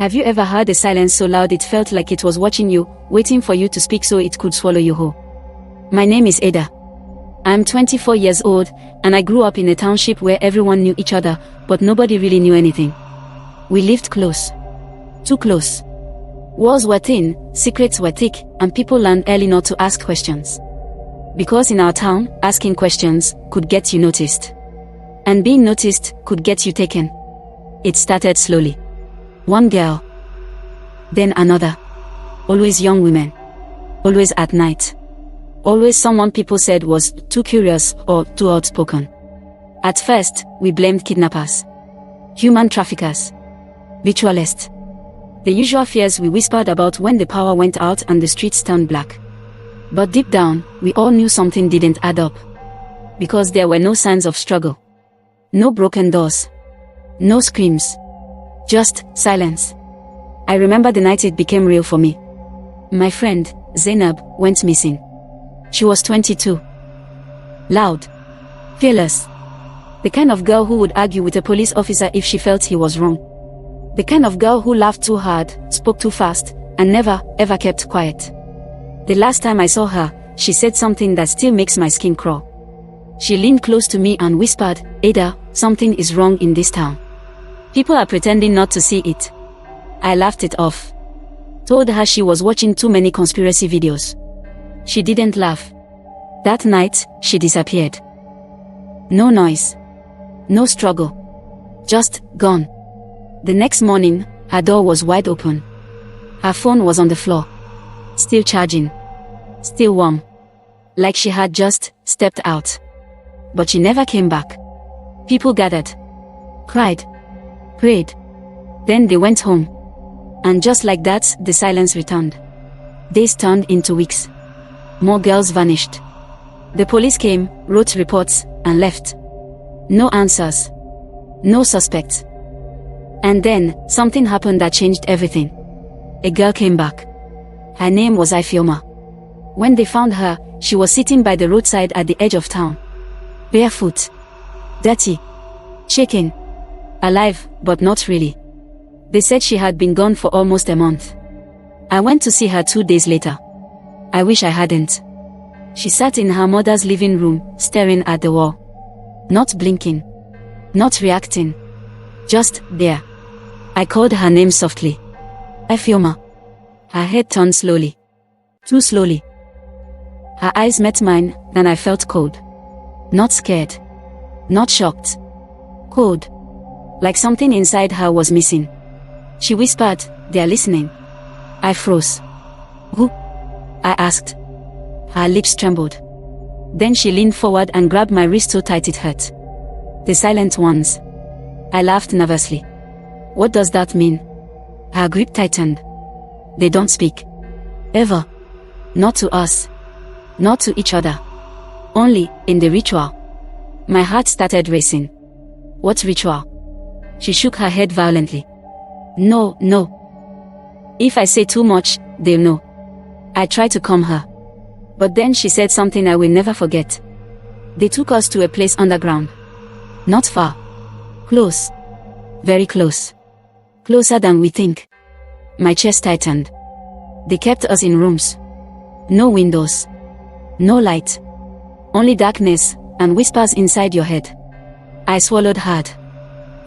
Have you ever heard a silence so loud it felt like it was watching you, waiting for you to speak so it could swallow you whole? My name is Ada. I'm 24 years old, and I grew up in a township where everyone knew each other, but nobody really knew anything. We lived close. Too close. Walls were thin, secrets were thick, and people learned early not to ask questions. Because in our town, asking questions could get you noticed. And being noticed could get you taken. It started slowly. One girl. Then another. Always young women. Always at night. Always someone people said was too curious or too outspoken. At first, we blamed kidnappers, human traffickers, ritualists. The usual fears we whispered about when the power went out and the streets turned black. But deep down, we all knew something didn't add up. Because there were no signs of struggle. No broken doors. No screams. Just silence. I remember the night it became real for me. My friend, Zainab, went missing. She was 22. Loud. Fearless. The kind of girl who would argue with a police officer if she felt he was wrong. The kind of girl who laughed too hard, spoke too fast, and never, ever kept quiet. The last time I saw her, she said something that still makes my skin crawl. She leaned close to me and whispered, "Ada, something is wrong in this town. People are pretending not to see it." I laughed it off. Told her she was watching too many conspiracy videos. She didn't laugh. That night, she disappeared. No noise. No struggle. Just gone. The next morning, her door was wide open. Her phone was on the floor. Still charging. Still warm. Like she had just stepped out. But she never came back. People gathered. Cried. Prayed. Then they went home. And just like that, the silence returned. Days turned into weeks. More girls vanished. The police came, wrote reports, and left. No answers. No suspects. And then, something happened that changed everything. A girl came back. Her name was Ifeoma. When they found her, she was sitting by the roadside at the edge of town. Barefoot. Dirty. Shaking. Alive, but not really. They said she had been gone for almost a month. I went to see her 2 days later. I wish I hadn't. She sat in her mother's living room, staring at the wall. Not blinking. Not reacting. Just there. I called her name softly. Ifeoma. Her head turned slowly. Too slowly. Her eyes met mine, and I felt cold. Not scared. Not shocked. Cold. Like something inside her was missing. She whispered, "They are listening." I froze. "Who?" I asked. Her lips trembled. Then she leaned forward and grabbed my wrist so tight it hurt. "The silent ones." I laughed nervously. "What does that mean?" Her grip tightened. "They don't speak. Ever. Not to us. Not to each other. Only in the ritual." My heart started racing. "What ritual?" She shook her head violently. "No, no. If I say too much, they'll know." I tried to calm her. But then she said something I will never forget. "They took us to a place underground. Not far. Close. Very close. Closer than we think." My chest tightened. "They kept us in rooms. No windows. No light. Only darkness, and whispers inside your head." I swallowed hard.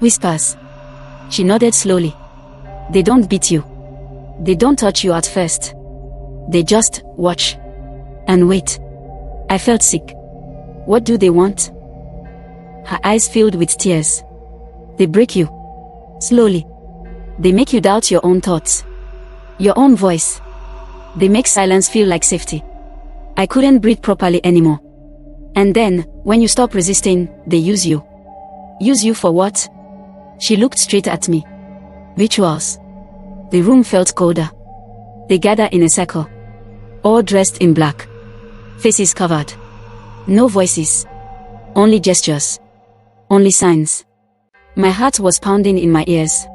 "Whispers." She nodded slowly. "They don't beat you. They don't touch you at first. They just watch. And wait." I felt sick. "What do they want?" Her eyes filled with tears. "They break you. Slowly. They make you doubt your own thoughts. Your own voice. They make silence feel like safety." I couldn't breathe properly anymore. "And then, when you stop resisting, they use you." "Use you for what?" She looked straight at me. "Rituals." The room felt colder. They gather in a circle. All dressed in black. Faces covered. No voices. Only gestures. Only signs. My heart was pounding in my ears.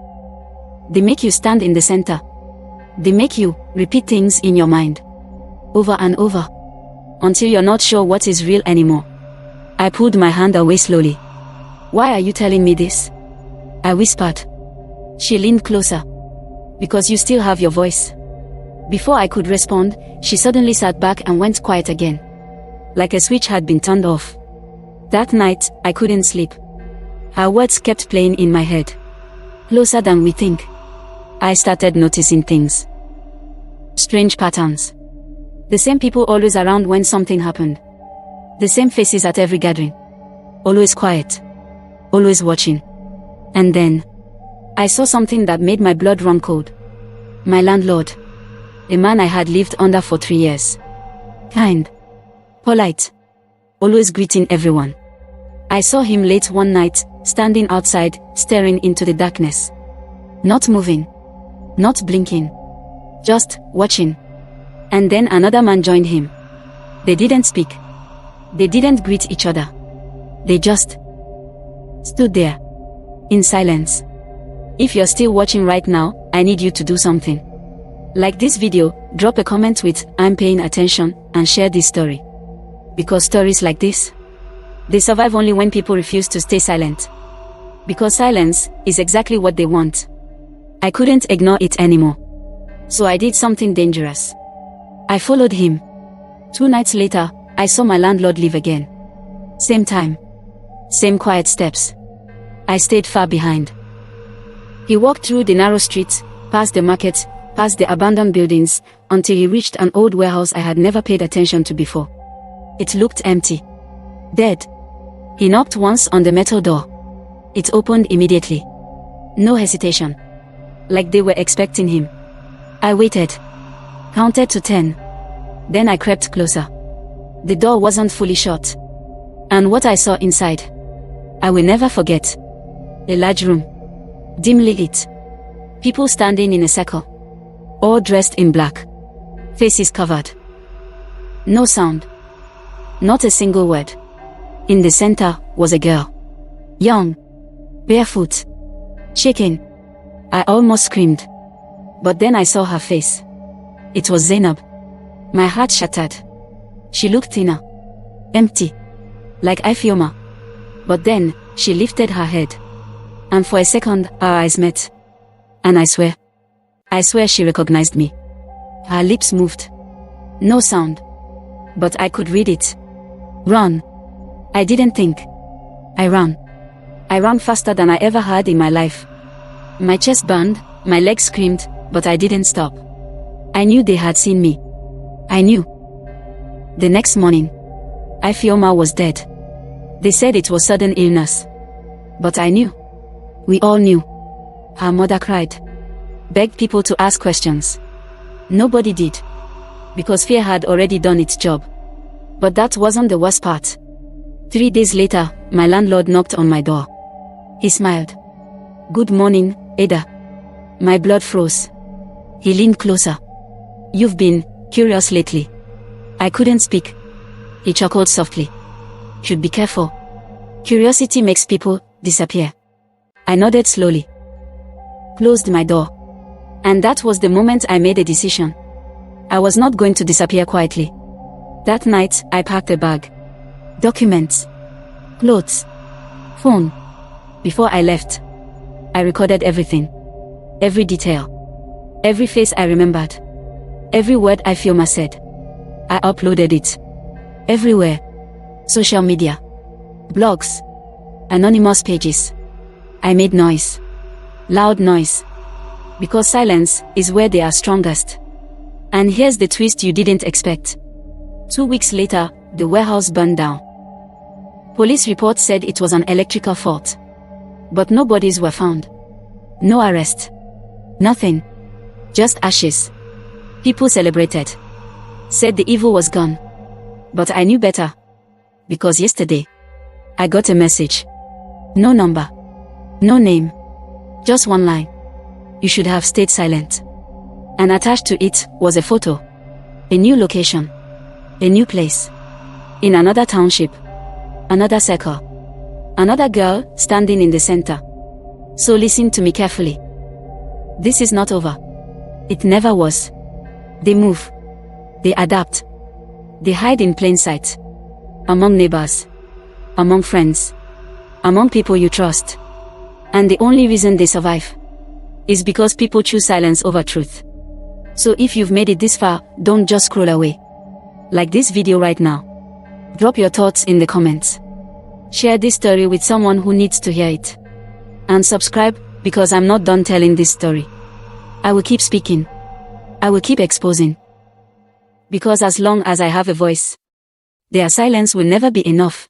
They make you stand in the center. They make you repeat things in your mind. Over and over. Until you're not sure what is real anymore. I pulled my hand away slowly. "Why are you telling me this?" I whispered. She leaned closer. Because you still have your voice. Before I could respond, she suddenly sat back and went quiet again. Like a switch had been turned off. That night, I couldn't sleep. Her words kept playing in my head. Closer than we think. I started noticing things. Strange patterns. The same people always around when something happened. The same faces at every gathering. Always quiet. Always watching. And then, I saw something that made my blood run cold. My landlord. A man I had lived under for 3 years. Kind. Polite. Always greeting everyone. I saw him late one night, standing outside, staring into the darkness. Not moving. Not blinking. Just watching. And then another man joined him. They didn't speak. They didn't greet each other. They just stood there. In silence. If you're still watching right now, I need you to do something. Like this video, drop a comment with "I'm paying attention" and share this story. Because stories like this, they survive only when people refuse to stay silent. Because silence is exactly what they want. I couldn't ignore it anymore. So I did something dangerous. I followed him. 2 nights later, I saw my landlord leave again. Same time. Same quiet steps. I stayed far behind. He walked through the narrow streets, past the market, past the abandoned buildings, until he reached an old warehouse I had never paid attention to before. It looked empty. Dead. He knocked once on the metal door. It opened immediately. No hesitation. Like they were expecting him. I waited. Counted to 10. Then I crept closer. The door wasn't fully shut. And what I saw inside, I will never forget. A large room. Dimly lit. People standing in a circle. All dressed in black. Faces covered. No sound. Not a single word. In the center was a girl. Young. Barefoot. Shaking. I almost screamed. But then I saw her face. It was Zainab. My heart shattered. She looked thinner. Empty. Like Ifeoma. But then, she lifted her head. And for a second, our eyes met. And I swear she recognized me. Her lips moved. No sound. But I could read it. Run. I didn't think. I ran. I ran faster than I ever had in my life. My chest burned, my legs screamed, but I didn't stop. I knew they had seen me. I knew. The next morning, Ifeoma was dead. They said it was sudden illness. But I knew. We all knew. Her mother cried. Begged people to ask questions. Nobody did. Because fear had already done its job. But that wasn't the worst part. 3 days later, my landlord knocked on my door. He smiled. Good morning, Ada. My blood froze. He leaned closer. You've been curious lately. I couldn't speak. He chuckled softly. Should be careful. Curiosity makes people disappear. I nodded slowly. Closed my door. And that was the moment I made a decision. I was not going to disappear quietly. That night, I packed a bag. Documents. Clothes. Phone. Before I left, I recorded everything. Every detail. Every face I remembered. Every word Ifeoma said. I uploaded it. Everywhere. Social media. Blogs. Anonymous pages. I made noise. Loud noise. Because silence is where they are strongest. And here's the twist you didn't expect. 2 weeks later, the warehouse burned down. Police reports said it was an electrical fault. But no bodies were found. No arrest. Nothing. Just ashes. People celebrated. Said the evil was gone. But I knew better. Because yesterday, I got a message. No number. No name. Just one line. You should have stayed silent. And attached to it was a photo. A new location. A new place. In another township. Another circle. Another girl standing in the center. So listen to me carefully. This is not over. It never was. They move. They adapt. They hide in plain sight. Among neighbors. Among friends. Among people you trust. And the only reason they survive is because people choose silence over truth. So if you've made it this far, don't just scroll away. Like this video right now. Drop your thoughts in the comments. Share this story with someone who needs to hear it. And subscribe, because I'm not done telling this story. I will keep speaking. I will keep exposing. Because as long as I have a voice, their silence will never be enough.